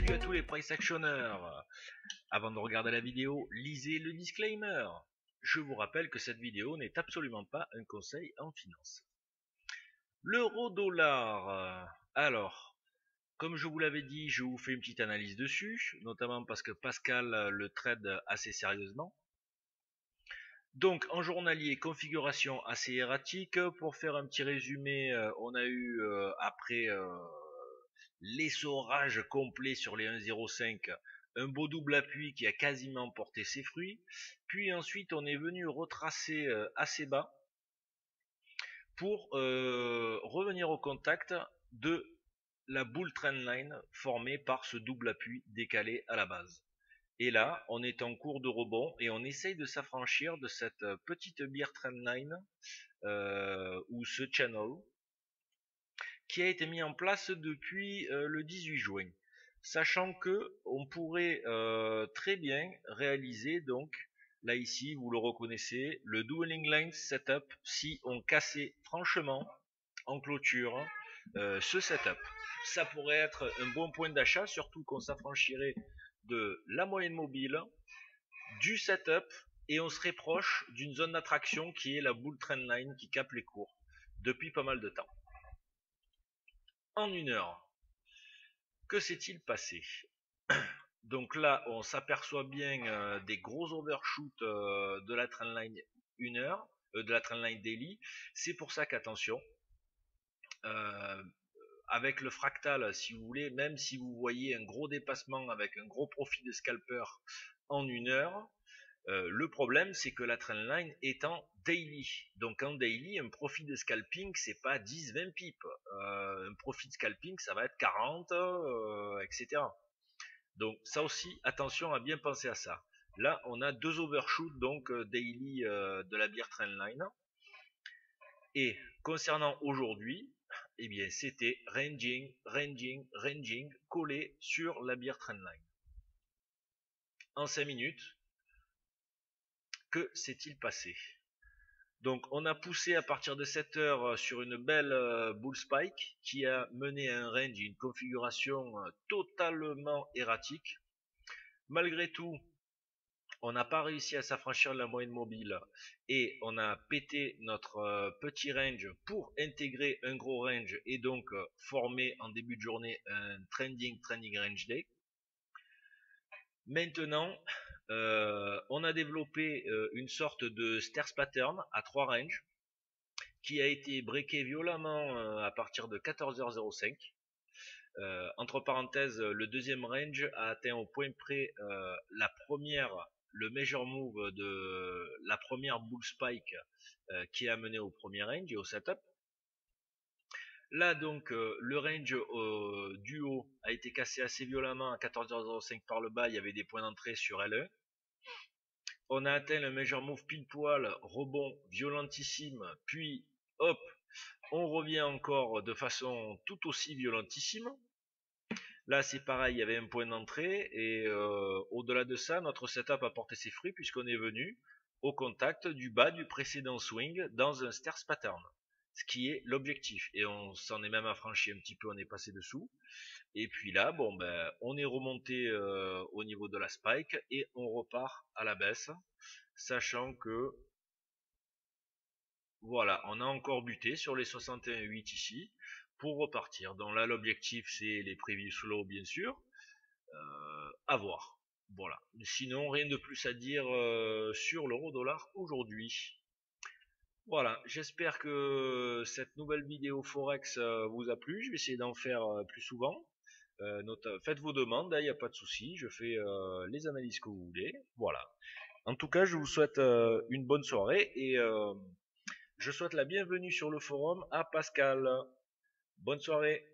Salut à tous les price actionneurs. Avant de regarder la vidéo, lisez le disclaimer. Je vous rappelle que cette vidéo n'est absolument pas un conseil en finance. L'euro-dollar. Alors, comme je vous l'avais dit, je vous fais une petite analyse dessus, notamment parce que Pascal le trade assez sérieusement. Donc en journalier, configuration assez erratique. Pour faire un petit résumé, on a eu après l'essorage complet sur les 1,05, un beau double appui qui a quasiment porté ses fruits. Puis ensuite on est venu retracer assez bas pour revenir au contact de la bull trendline formée par ce double appui décalé à la base. Et là, on est en cours de rebond et on essaye de s'affranchir de cette petite bear trendline ou ce channel qui a été mis en place depuis le 18 juin. Sachant que on pourrait très bien réaliser, donc là ici vous le reconnaissez, le dueling lines setup si on cassait franchement en clôture ce setup. Ça pourrait être un bon point d'achat, surtout qu'on s'affranchirait de la moyenne mobile, du setup, et on serait proche d'une zone d'attraction qui est la bull trendline qui capte les cours depuis pas mal de temps. En une heure, que s'est-il passé? Donc là, on s'aperçoit bien des gros overshoots de la trendline 1 heure, de la trendline daily. C'est pour ça qu'attention, avec le fractal, si vous voulez, même si vous voyez un gros dépassement avec un gros profit de scalper en 1 heure, le problème c'est que la trendline est en daily. Donc en daily, un profit de scalping c'est pas 10-20 pips. Un profit de scalping ça va être 40, etc. Donc ça aussi, attention à bien penser à ça. Là, on a deux overshoots donc daily de la bear trendline. Et concernant aujourd'hui, eh bien c'était ranging, ranging, ranging collé sur la bear trendline. En 5 minutes, que s'est-il passé? Donc on a poussé à partir de 7 heures sur une belle bull spike qui a mené à un range et une configuration totalement erratique. Malgré tout, on n'a pas réussi à s'affranchir de la moyenne mobile et on a pété notre petit range pour intégrer un gros range et donc former en début de journée un trending range day. Maintenant, on a développé une sorte de stairs pattern à 3 ranges qui a été breaké violemment à partir de 14h05. Entre parenthèses, le deuxième range a atteint au point près le major move de la première bull spike qui a mené au premier range et au setup. Là donc le range du haut a été cassé assez violemment à 14h05 par le bas, il y avait des points d'entrée sur L1. On a atteint le major move pile poil, rebond violentissime, puis hop, on revient encore de façon tout aussi violentissime. Là c'est pareil, il y avait un point d'entrée et au-delà de ça, notre setup a porté ses fruits puisqu'on est venu au contact du bas du précédent swing dans un stairs pattern. Ce qui est l'objectif. Et on s'en est même affranchi un petit peu, on est passé dessous. Et puis là, bon ben, on est remonté au niveau de la spike et on repart à la baisse, sachant que voilà, on a encore buté sur les 61,8 ici pour repartir. Donc là, l'objectif c'est les previous low bien sûr, à voir. Voilà. Sinon, rien de plus à dire sur l'euro-dollar aujourd'hui. Voilà, j'espère que cette nouvelle vidéo Forex vous a plu. Je vais essayer d'en faire plus souvent. Faites vos demandes, il n'y a pas de souci. Je fais les analyses que vous voulez. Voilà. En tout cas, je vous souhaite une bonne soirée et je souhaite la bienvenue sur le forum à Pascal. Bonne soirée.